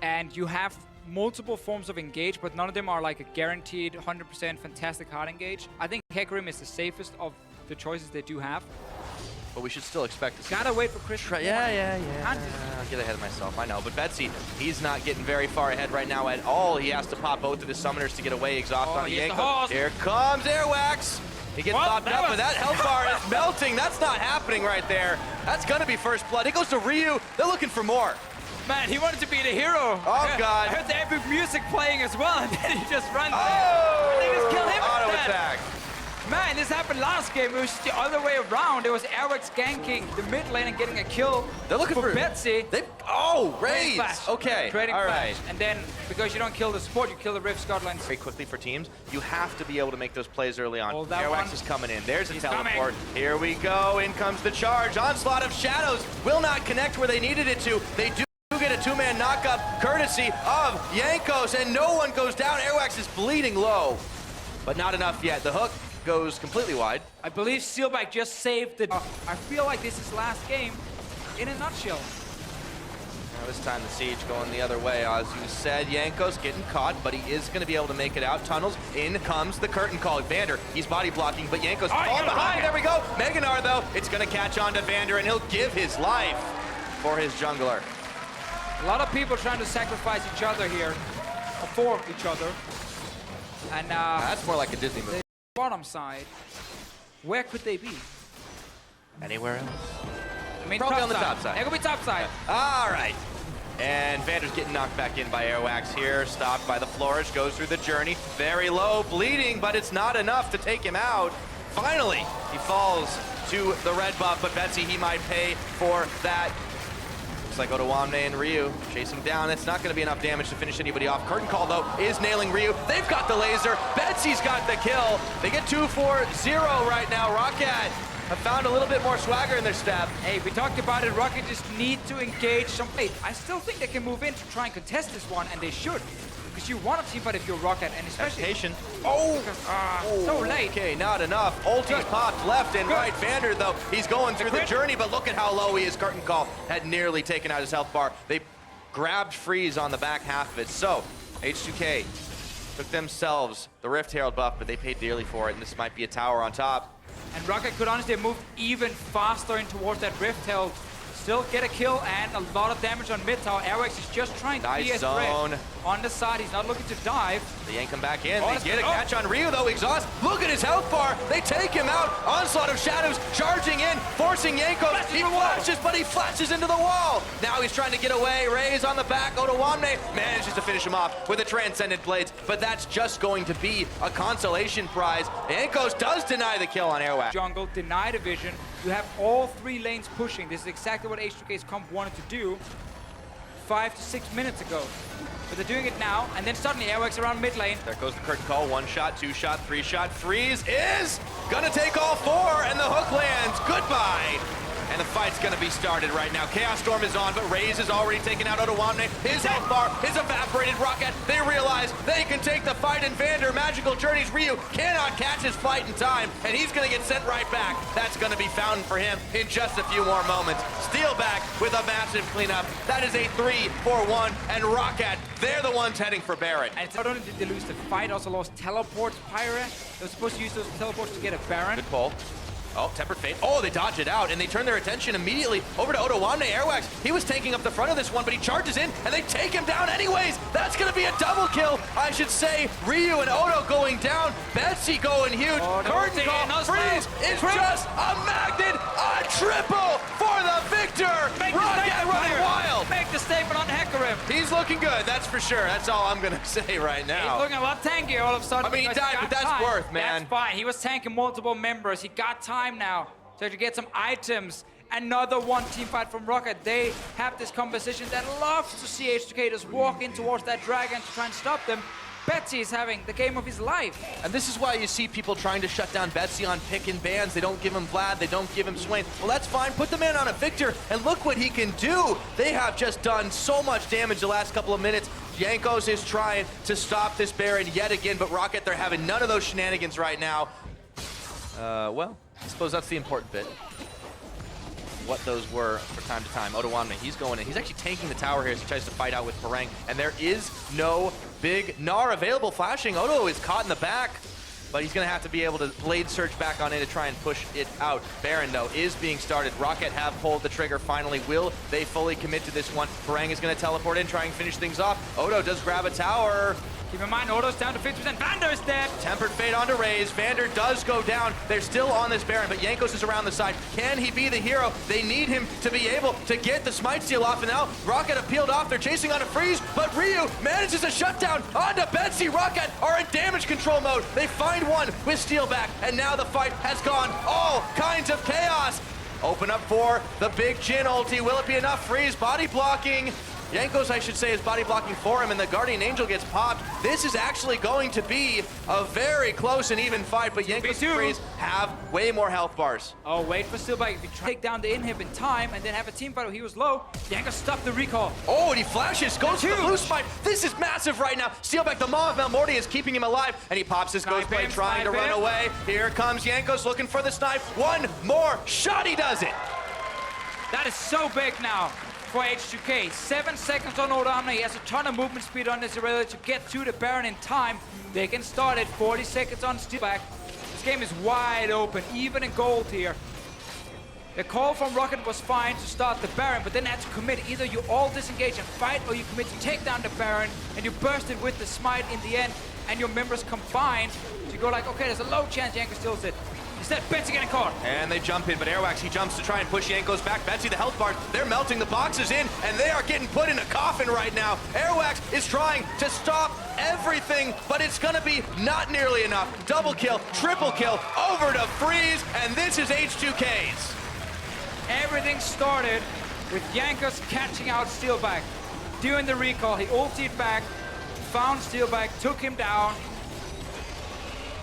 and you have multiple forms of engage, but none of them are like a guaranteed 100% fantastic hard engage. I think Hecarim is the safest of the choices they do have. But we should still expect to see. Gotta wait for Chris. Yeah. I'll get ahead of myself, I know. But Betsy, he's not getting very far ahead right now at all. He has to pop both of his summoners to get away. Exhaust on the ankle. Here comes Airwax. He gets popped up, but that health bar is melting. That's not happening right there. That's gonna be first blood. It goes to Ryu. They're looking for more. Man, he wanted to be the hero. Oh, God. I heard the epic music playing as well, and then he just runs Oh! They just kill him Auto instead. attack. Man, this happened last game. It was the other way around. It was Airwax ganking the mid lane and getting a kill. They're looking for Betsy. Raise. Okay, all right. And then, because you don't kill the support, you kill the Rift Scotland. Very quickly for teams, you have to be able to make those plays early on. Airwax is coming in. There's a teleport. Coming. Here we go. In comes the charge. Onslaught of Shadows will not connect where they needed it to. They do get a two-man knockup courtesy of Jankos, and no one goes down. Airwax is bleeding low, but not enough yet. The hook goes completely wide. I believe Steelback just saved the... I feel like this is last game in a nutshell. Now this time the siege going the other way. As you said, Jankos getting caught, but he is going to be able to make it out. Tunnels, in comes the curtain call. Vander, he's body blocking, but Jankos falls behind. There we go. Meganar, though, it's going to catch on to Vander, and he'll give his life for his jungler. A lot of people trying to sacrifice each other here, or for each other. And that's more like a Disney movie. The bottom side, where could they be? Anywhere else? I mean, probably on the top side. They could be top side. All right. And Vander's getting knocked back in by Airwax here. Stopped by the flourish. Goes through the journey. Very low, bleeding, but it's not enough to take him out. Finally, he falls to the red buff, but Betsy, he might pay for that. Looks like Otoamne and Ryu chasing down. That's not going to be enough damage to finish anybody off. Curtain Call, though, is nailing Ryu. They've got the laser. Betsy's got the kill. They get 2-4-0 right now. ROCCAT have found a little bit more swagger in their step. Hey, we talked about it. ROCCAT just need to engage some play. I still think they can move in to try and contest this one, and they should. Because you want to team fight if you're ROCCAT, and especially... so late. Okay, not enough. Ulti's popped left and right. Vander, though, he's going through the journey, but look at how low he is. Curtain Call had nearly taken out his health bar. They grabbed Freeze on the back half of it. So, H2k took themselves the Rift Herald buff, but they paid dearly for it, and this might be a tower on top. And ROCCAT could honestly move even faster in towards that Rift Herald. Still get a kill and a lot of damage on mid tower. Airwax is just trying to be a threat on the side. He's not looking to dive. They yank him back in. They get a catch on Ryu, though. Exhaust. Look at his health bar. They take him out. Onslaught of Shadows charging in, forcing Jankos. He flashes, but he flashes into the wall. Now he's trying to get away. Raze on the back. Otoamne manages to finish him off with a Transcendent Blades, but that's just going to be a consolation prize. Jankos does deny the kill on Airwax. Jungle, deny the vision. You have all three lanes pushing. This is exactly what H2k's comp wanted to do 5 to 6 minutes ago. But they're doing it now, and then suddenly Airwax around mid lane. There goes the curtain call. 1 shot, 2 shot, 3 shot. Freeze is gonna take all 4, and the hook lands. Goodbye. And the fight's gonna be started right now. Chaos Storm is on, but Raze is already taken out. Otoamne, his health bar is evaporated. ROCCAT, they realize they can take the fight, and Vander, Magical Journeys, Ryu cannot catch his flight in time, and he's gonna get sent right back. That's gonna be found for him in just a few more moments. Steelback with a massive cleanup. That is a 3-4-1, and ROCCAT, they're the ones heading for Baron. And not only did they lose the fight, also lost teleports. Pyra, they were supposed to use those teleports to get a Baron. Good pull. Oh, Tempered Fate. Oh, they dodge it out, and they turn their attention immediately over to Otoamne. Airwax, he was tanking up the front of this one, but he charges in, and they take him down anyways. That's going to be a double kill, I should say. Ryu and Oto going down. Betsy going huge. Curtain Call. Freeze is just a magnet. A triple for the victor. ROCCAT running wild. Make the statement on Hecarim. He's looking good, that's for sure. That's all I'm going to say right now. He's looking a lot tankier all of a sudden. I mean, he died, but that's worth, man. That's fine. He was tanking multiple members. He got time now to get some items. Another one team fight from ROCCAT. They have this composition that loves to see H2k just walk in towards that dragon to try and stop them. Betsy is having the game of his life. And this is why you see people trying to shut down Betsy on pick and bans. They don't give him Vlad, they don't give him Swain. Well, that's fine. Put the man on a Victor, and look what he can do. They have just done so much damage the last couple of minutes. Jankos is trying to stop this Baron yet again, but ROCCAT, they're having none of those shenanigans right now. Well, I suppose that's the important bit. what those were for time to time. Odoamne, he's going in. He's actually tanking the tower here as he tries to fight out with Parang, and there is no big Gnar available. Flashing, Odo is caught in the back, but he's going to have to be able to blade surge back on in to try and push it out. Baron, though, is being started. ROCCAT have pulled the trigger finally. Will they fully commit to this one? Parang is going to teleport in, try and finish things off. Odo does grab a tower. Keep in mind, Odo's down to 50%. Vander is dead. Tempered Fate onto Raze. Vander does go down. They're still on this Baron, but Jankos is around the side. Can he be the hero? They need him to be able to get the Smite Steal off, and now ROCCAT have peeled off. They're chasing on a freeze, but Ryu manages a shutdown onto Betsy. ROCCAT are in damage control mode. They find one with Steal back, and now the fight has gone all kinds of chaos. Open up for the big Jhin ulti. Will it be enough? Freeze, body blocking. Jankos, I should say, is body blocking for him, and the Guardian Angel gets popped. This is actually going to be a very close and even fight, but Jankos and Freeze have way more health bars. Oh, wait for Steelback. If you take down the inhib in time and then have a team fight where he was low, Jankos stopped the recall. Oh, and he flashes, goes to the blue spike. This is massive right now. Steelback, the Maw of Malmorty, is keeping him alive, and he pops his Ghost Blade, trying to run away. Here comes Jankos looking for the snipe. One more shot, he does it. That is so big now for H2k. 7 seconds on Odoamne. He has a ton of movement speed on this Irelia to get to the Baron in time. They can start it. 40 seconds on Steelback. This game is wide open, even in gold here. The call from ROCCAT was fine to start the Baron, but then had to commit. Either you all disengage and fight, or you commit to take down the Baron, and you burst it with the Smite in the end, and your members combine to go like, okay, there's a low chance Jankos steals it. Instead, Betsy getting caught. And they jump in, but Airwax, he jumps to try and push Jankos back. Betsy, the health bar, they're melting the boxes in, and they are getting put in a coffin right now. Airwax is trying to stop everything, but it's gonna be not nearly enough. Double kill, triple kill, over to Freeze, and this is H2k's. Everything started with Jankos catching out Steelback. Doing the recall, he ultied back, found Steelback, took him down.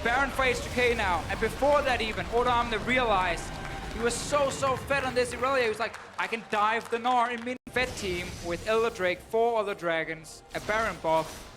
Baron for H2k now, and before that even, Odoamne realized he was so fed on this Irelia. He was like, I can dive the Gnar in mid-fed team with Elder Drake, 4 other dragons, a Baron buff.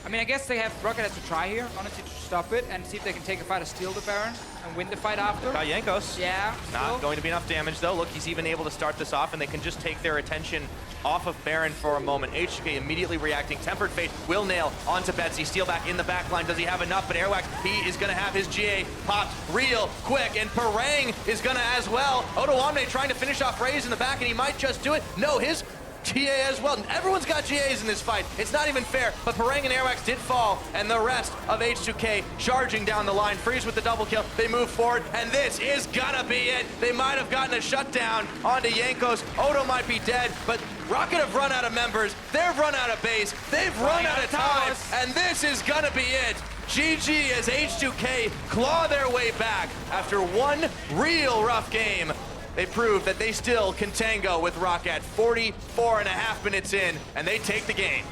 I mean, I guess ROCCAT has to try here, honestly, to stop it and see if they can take a fight to steal the Baron and win the fight after. Got Jankos. Yeah. Not going to be enough damage though. Look, he's even able to start this off, and they can just take their attention off of Baron for a moment. H2k immediately reacting. Tempered Fate will nail onto Betsy. Steal back in the back line. Does he have enough? But Airwax, he is going to have his GA popped real quick, and Parang is going to as well. Odoamne trying to finish off Raze in the back, and he might just do it. No, his GA as well. Everyone's got GAs in this fight. It's not even fair, but Parang and Airwax did fall, and the rest of H2k charging down the line. Freeze with the double kill. They move forward, and this is gonna be it. They might have gotten a shutdown onto Jankos. Odo might be dead, but ROCCAT have run out of members. They've run out of base. They've run out of time, and this is gonna be it. GG as H2k claw their way back after one real rough game. They prove that they still can tango with ROCCAT 44.5 minutes in, and they take the game.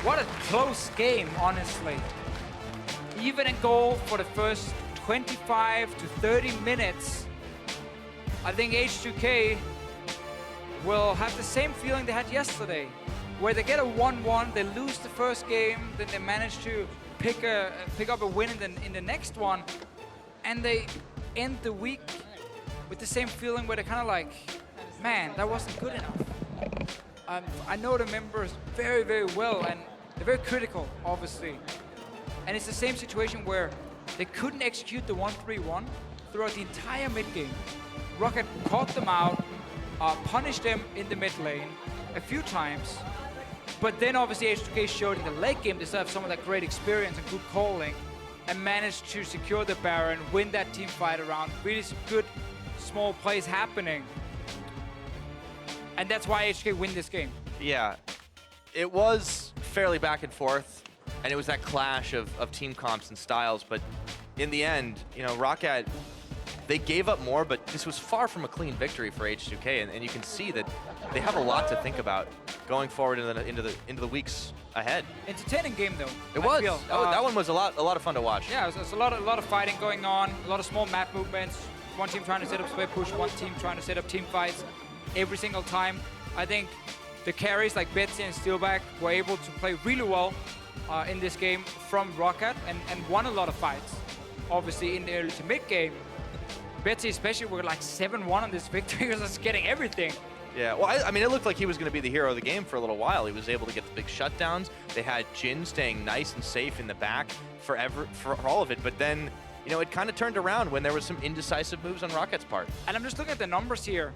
What a close game, honestly. Even in goal for the first 25 to 30 minutes, I think H2k will have the same feeling they had yesterday, where they get a 1-1, they lose the first game, then they manage to pick up a win in the next one, and they end the week with the same feeling where they're kind of like, man, that wasn't good enough. I know the members very well, and they're very critical, obviously. And it's the same situation where they couldn't execute the 1-3-1 throughout the entire mid game. ROCCAT caught them out, punished them in the mid lane a few times, but then obviously H2k showed in the late game they still have some of that great experience and good calling, and managed to secure the Baron, win that team fight around. Really some good small plays happening. And that's why H2k win this game. Yeah, it was fairly back and forth, and it was that clash of team comps and styles, but in the end, you know, ROCCAT, they gave up more, but this was far from a clean victory for H2k, and you can see that they have a lot to think about going forward into the weeks ahead. Entertaining game though. It was. That one was a lot of fun to watch. Yeah, it was a lot of fighting going on, a lot of small map movements. One team trying to set up split push, one team trying to set up team fights every single time. I think the carries like Betsy and Steelback were able to play really well in this game from ROCCAT and won a lot of fights. Obviously in the early to mid game. Betsy, especially, were like 7-1 on this victory. He was just getting everything. Yeah, well, I mean, it looked like he was going to be the hero of the game for a little while. He was able to get the big shutdowns. They had Jin staying nice and safe in the back for all of it. But then, you know, it kind of turned around when there was some indecisive moves on ROCCAT's part. And I'm just looking at the numbers here.